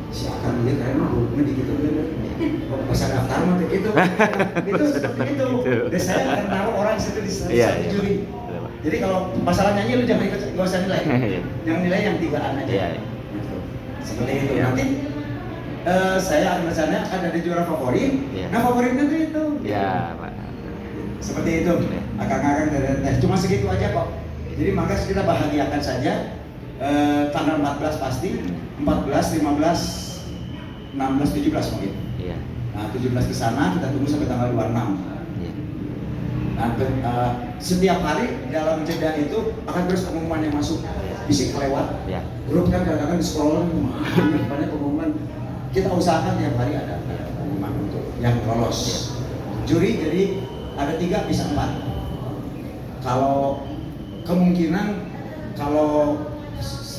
Si akan dia keren mah bukunya gitu bahasa daftar mah gitu itu seperti itu. Dan saya akan taruh orang situ di Iya, satu iya. juri. Jadi kalau masalah nyanyi lu jangan ikut, nggak usah nilai. Yang nilai yang 3-an aja. Iya. Gitu. Seperti itu. Iya. Nanti saya rencananya akan ada juara favorit. Iya. Nah favoritnya tuh itu. Iya Pak. Seperti itu. Iya. Akang-akang dari cuma segitu aja kok. Jadi maka kita bahagiakan saja. Tanggal 14 pasti, 14, 15, 16, 17 mungkin. Iya. Nah 17 ke sana kita tunggu sampai tanggal 26. Iya. Nah, setiap hari dalam jeda itu akan terus pengumuman yang masuk, bisa kelewat. Iya. Grup kan kadang-kadang di scroll banyak pengumuman. Kita usahakan tiap hari ada pengumuman untuk yang lolos. Juri jadi ada 3 bisa 4. Kalau kemungkinan kalau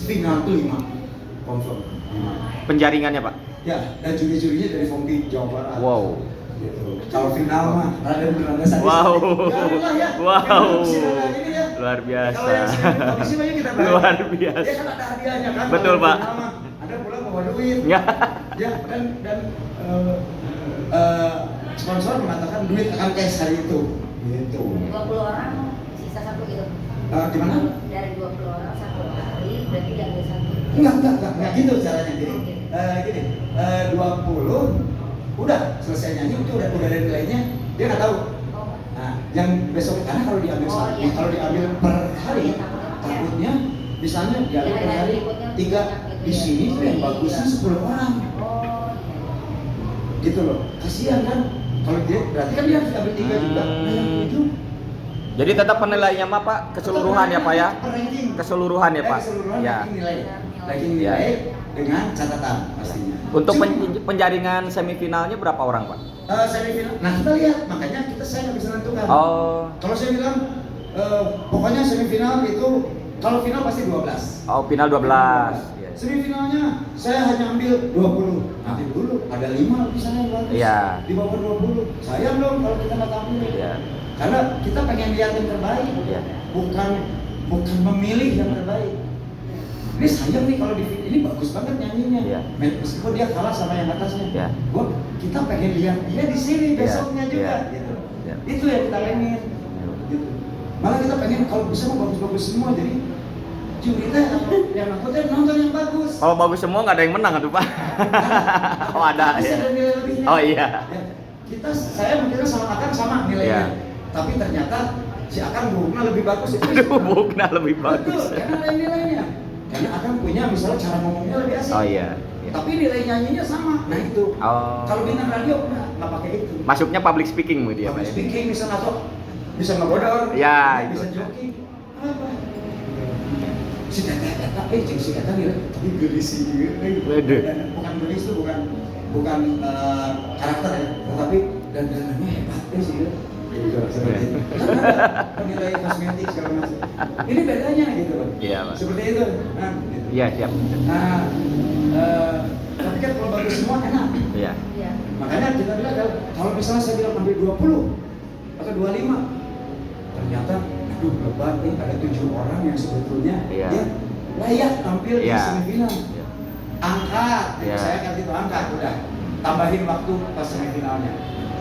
final tuh 5 confirm 5. Penjaringannya Pak? Ya, dan juri-jurinya dari Fombi Jawa Barat. Wow. Gitu. Kalau final mah rada sadis. Wow. Ya, ya. Wow. Ini ya. Luar biasa. Kalau yang sini banyak kita bahas. Luar biasa. Ya kan ada hadiahnya kan. Betul, Kalau Pak. final mah ada pula bawa duit. Ya. Ya, dan sponsor mengatakan duit akan cash hari itu. Gitu. 20 orang sisa 1 gitu. Gimana? Dari 20 orang 1 hari berarti diambil 1. Enggak gitu caranya. Jadi gini, 20 udah selesai nyanyi itu udah ada nilainya, dia nggak tahu. Nah, yang besok karena kalau diambil iya. kalau diambil per hari, Iya, takutnya misalnya diambil per hari 3 di sini tuh yang bagusnya 10 orang, gitu loh. Kasihan kan? Kalau dia berarti kan dia harus ambil 3 juga. Nah, yang 7 Jadi tetap penilaiannya mah Pak keseluruhan ya Pak ya? per ranking. Keseluruhan ya Pak? Keseluruhan Ya. ranking nilai. Ranking Ya. nilai dengan catatan pastinya. Untuk Cuma- penjaringan semifinalnya berapa orang Pak? semifinal. Nah kita lihat, makanya saya nggak bisa nentukan. Oh. Kalau saya bilang, pokoknya semifinal itu, kalau final pasti 12. Oh, final 12. Iya. Semifinalnya saya hanya ambil 20. Nanti dulu ada 5 lebih saya yang bagus. Iya. Di bawah 20. Sayang dong kalau kita nggak tampil. Iya. Karena kita pengen lihat yang terbaik. Iya. Bukan memilih yang terbaik. Ini sayang nih kalau ini bagus banget nyanyinya. Iya. Meskipun dia kalah sama yang atasnya. Iya. Kita pengen lihat dia di sini Iya. besoknya juga. Iya. Gitu. Iya. Itu yang kita pengen. Gitu. Malah kita pengen kalau bisa mau bagus-bagus semua. Jadi juri teh yang nonton teh nonton yang bagus. Kalau bagus semua nggak ada yang menang tuh Pak? Oh ada Bisa ya. ada nilai lebihnya. Oh iya. Ya, saya mungkin sama Akan sama nilainya. Iya. Tapi ternyata si Akan buruknya lebih bagus itu. Aduh, Bukna lebih bagus. Betul, karena ada nilainya. Karena Akan punya misalnya cara ngomongnya lebih asik. Oh iya. Iya. Tapi nilai nyanyinya sama. Nah itu. Oh. Kalau bintang radio nggak pakai itu. Masuknya public speaking mu dia Pak Public ya? speaking misalnya atau bisa ngebodor. Ya, bisa itu. joki. Apa? Si kata, cing si kata nilai. Tapi gelis sih. Waduh. Bukan gelis itu bukan karakter ya, tetapi dandanannya hebat sih. Gitu, seperti itu. Kan ada nilai kosmetik segala macam. Ini bedanya gitu loh. Iya Pak. Seperti itu. Nah, gitu. Iya siap. Nah, tapi kan kalau bagus semua enak. Iya. Iya. Makanya kita bilang kalau misalnya saya bilang ambil 20 atau 25, ternyata aduh lebat nih ada 7 orang yang sebetulnya Iya. dia layak tampil di Iya. semifinal. Iya. Angkat, Iya. saya akan itu angkat udah. Tambahin waktu pas semifinalnya.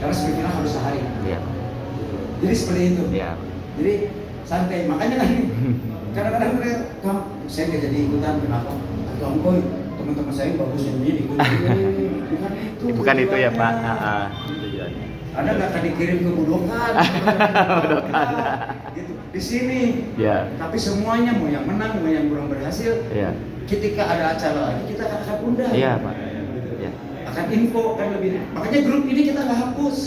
Karena semifinal harus sehari. Iya. Jadi seperti itu. Iya. Jadi santai. Makanya kan kadang-kadang saya nggak jadi ikutan kenapa? Kongkoy teman-teman saya bagus nyanyi ikut. Bukan itu. Bukan itu ya Pak. tujuannya. Tujuannya. Anda nggak akan dikirim ke Budokan. Budokan. Gitu. Di sini. Ya. Tapi semuanya mau yang menang, mau yang belum berhasil. Iya. Ketika ada acara lagi kita akan undang. Iya, Pak. Iya. Akan info kan lebih. Makanya grup ini kita nggak hapus.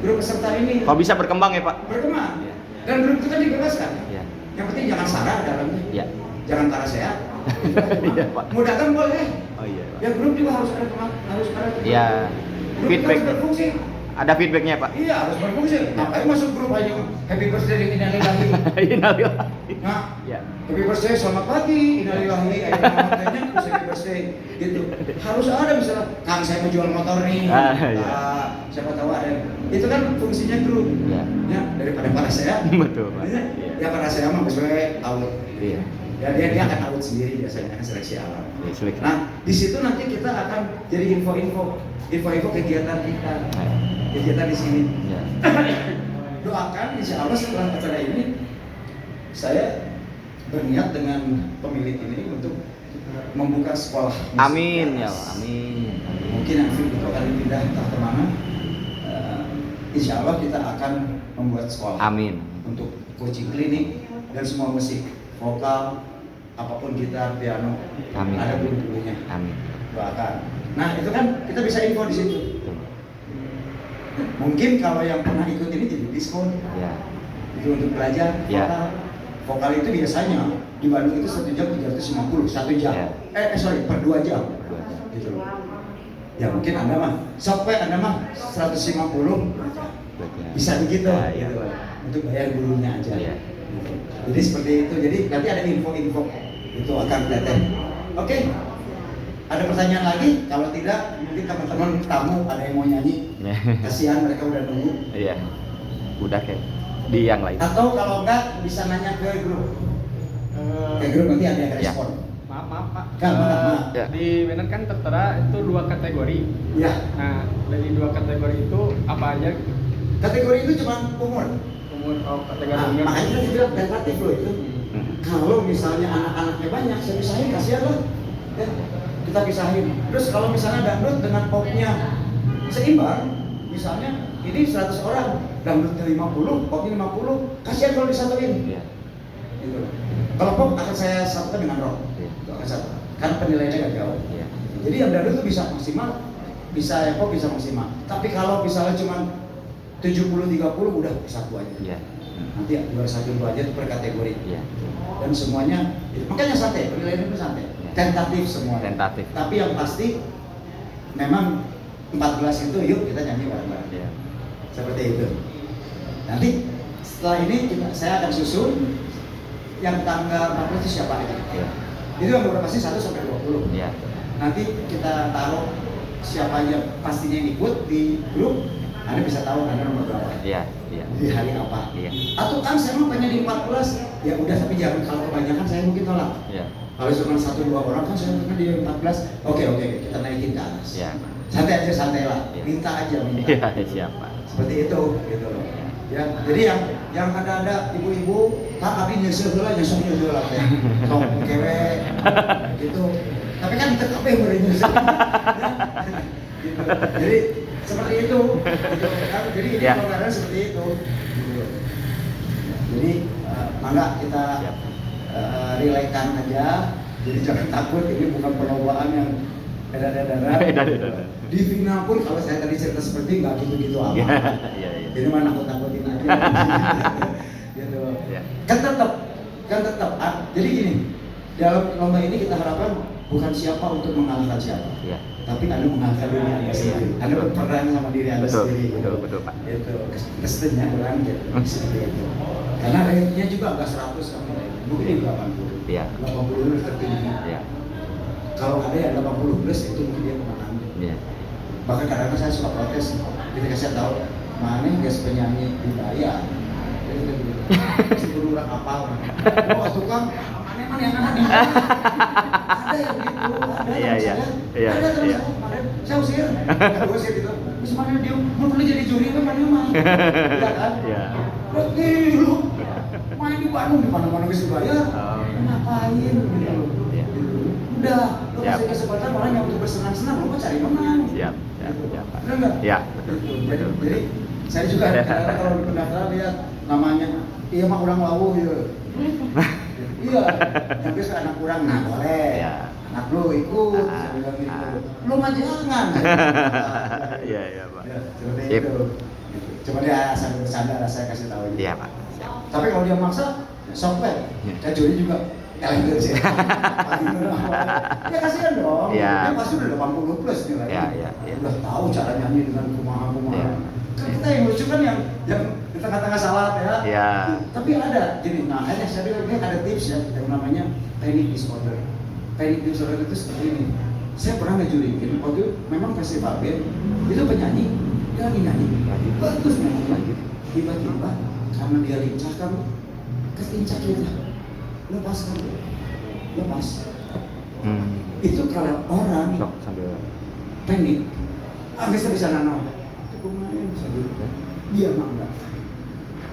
Grup peserta ini. Kok bisa berkembang ya, Pak? Berkembang. Iya. Dan grup itu kan dibebaskan. Iya. Yang penting jangan sarah dalamnya. Iya. Jangan para sehat. Iya, Pak. Mau dagang boleh. Oh iya, Pak. Ya grup juga harus ada Iya. Grup Feedback. harus berfungsi. Ada feedbacknya, Pak. Iya harus berfungsi. Ngapain masuk grup hanya happy birthday innalillahi. Innalillahi. Nah, Ya. happy birthday selamat pagi innalillahi. Ayo happy birthday gitu. Harus ada misalnya Kang saya mau jual motor nih. Iya. Siapa tahu ada. Itu kan fungsinya grup. Iya. Ya daripada para saya. Betul, Pak. Ya, ya para saya mah sesuai out. Iya. Ya dia akan out sendiri biasanya seleksi alam. Iya, seleksi. Nah, di situ nanti kita akan jadi info-info kegiatan kita. Kegiatan di sini. Iya. Doakan insya Allah setelah acara ini saya berniat dengan pemilik ini untuk membuka sekolah musik. Amin ya Allah. Amin. Mungkin nanti itu akan dipindah entah kemana. Insya Allah kita akan membuat sekolah. Amin. Untuk coaching klinik dan semua musik, vokal, apapun gitar, piano, Amin. ada guru-gurunya. Amin. Doakan. Nah itu kan kita bisa info di situ. Betul. Mungkin kalau yang pernah ikut ini jadi diskon. Ya. Itu untuk belajar Ya. vokal. Vokal itu biasanya di Bandung itu 1 jam 350, 1 jam. Ya. Sorry, per 2 jam. Berdua aja. Gitu. Ya mungkin Anda mah, sampai Anda mah 150 Belajar. bisa begitu. Ya, ya. Gitu. Untuk bayar gurunya aja. Iya. Gitu. Jadi seperti itu. Jadi nanti ada info-info itu akan kelihatan. Oke. Ada pertanyaan lagi? Kalau tidak, mungkin teman-teman tamu ada yang mau nyanyi. Ya. Kasihan mereka udah nunggu. Iya. Udah kayak di yang lain. Atau kalau enggak bisa nanya ke grup. Ke grup nanti ada yang Ya. respon. Maaf Pak. Kak, maaf. Ya. Di Medan kan tertera itu 2 kategori. Ya. Nah, dari 2 kategori itu apa aja? Kategori itu cuma umur. Umur kategori Nah, umur. makanya kita bilang tentatif loh itu. Kalau misalnya anak-anaknya banyak, saya pisahin kasihan lah. Ya, kita pisahin. Terus kalau misalnya dangdut dengan popnya seimbang, misalnya ini 100 orang, dangdutnya 50, popnya 50, kasihan kalau disatuin. Iya. Gitu. Kalau pop akan saya satukan dengan rock. Iya. Itu akan satu. Karena penilaiannya gak jauh. Iya. Jadi yang dangdut itu bisa maksimal, bisa yang pop bisa maksimal. Tapi kalau misalnya cuma 70-30 udah satu aja. Iya. Nanti ya, 212 aja itu per kategori. Iya. Dan semuanya, makanya santai, penilaian itu santai. Tentatif semua. Tentatif. Tapi yang pasti memang 14 itu yuk kita nyanyi bareng-bareng. Iya. Seperti itu. Nanti setelah ini saya akan susun yang tanggal 14 itu siapa aja. Iya. Itu yang udah pasti 1 sampai 20. Iya. Nanti kita taruh siapa aja pastinya yang ikut di grup. Anda bisa tahu Anda nomor berapa. Iya. Iya. Di hari apa. Iya. Atau kan saya mau pengen di 14. Ya udah tapi jangan kalau kebanyakan saya mungkin tolak. Iya. Kalau cuma 1-2 orang kan saya mungkin di 14. Oke, kita naikin ke atas. Iya. Santai aja, santai lah. Iya. Minta aja, minta. Iya, siapa? Seperti itu, gitu loh. Ya, jadi yang ada ibu-ibu, Kak Abi nyusul lah ya. Sok kewe, gitu. Tapi kan kita kabeh mulai nyusul. Gitu. Jadi seperti itu. Gitu. Jadi ini Ya. pelonggaran seperti itu. Gitu. Jadi mangga kita Siap. relaxkan aja. Jadi jangan takut, ini bukan perlombaan yang edan-edanan. Edan-edanan. Di final pun kalau saya tadi cerita seperti nggak gitu-gitu amat. Iya. Iya. Iya. Jadi mah nakut-nakutin aja. Gitu. Iya. Kan tetap jadi gini, dalam lomba ini kita harapkan bukan siapa untuk mengalahkan siapa. Iya. Tapi Anda mengalahkan diri Anda sendiri. Anda berperan sama diri Anda Betul, sendiri. betul, Pak. Itu kesetnya kurang gitu. Seperti itu. Karena rate-nya juga nggak 100 kan. Mungkin di 80. Iya. 80 itu tertinggi. Iya. Kalau ada yang 80 plus itu mungkin dia pemenang. Iya. Bahkan kadang-kadang saya suka protes ketika saya tahu mana gas penyanyi dibayar. Jadi kita begitu. Meskipun orang apa orang. Oh tukang mana yang ada dibayar. Ada yang gitu. Ada Iya, teman iya. saya. Iya, Ada teman iya. saya kemarin. Saya usir. Kedua saya gitu. Terus mana dia mau perlu jadi juri kan mana mah. Iya kan? Iya. Berarti lu main di Bandung di mana-mana bisa dibayar. Oh. Ngapain gitu loh. Iya. Udah, lo Siap. kasih kesempatan orang yang untuk bersenang-senang, lo mau cari menang. Siap, siap, siap, Pak. Benar nggak? Ya, betul, Gitu. betul, Jadi saya juga kadang-kadang kalau di pendaftaran lihat namanya, iya mah kurang lawu ya. Iya, yang biasa anak kurang, nah boleh. Ya. Anak lo ikut, saya bilang gitu. Lo mah jangan. Iya, iya, Pak. Ya, seperti Sip. itu. Gitu. Cuma dia sambil bercanda lah saya kasih tahu. Iya, Pak. Siap. Tapi kalau dia maksa, software. Ya. Saya juri juga. Sih. Ya kasihan dong. Ya. Dia pasti udah 80 plus nih lagi. Ya, ya, ya. Udah tahu cara nyanyi dengan kumaha-kumaha. Ya. Kan kita yang lucu kan yang di tengah-tengah salat ya. Ya. Tapi ada jadi nah akhirnya saya bilang ini ada tips ya yang namanya panic disorder. Panic disorder itu seperti ini. Saya pernah ngejuriin waktu memang festival band itu penyanyi dia lagi nyanyi bagus nyanyi tiba-tiba karena dia lincah kan ketincak kita lepas itu kalau orang Sok sambil panik bisa nano itu kumain dia mah enggak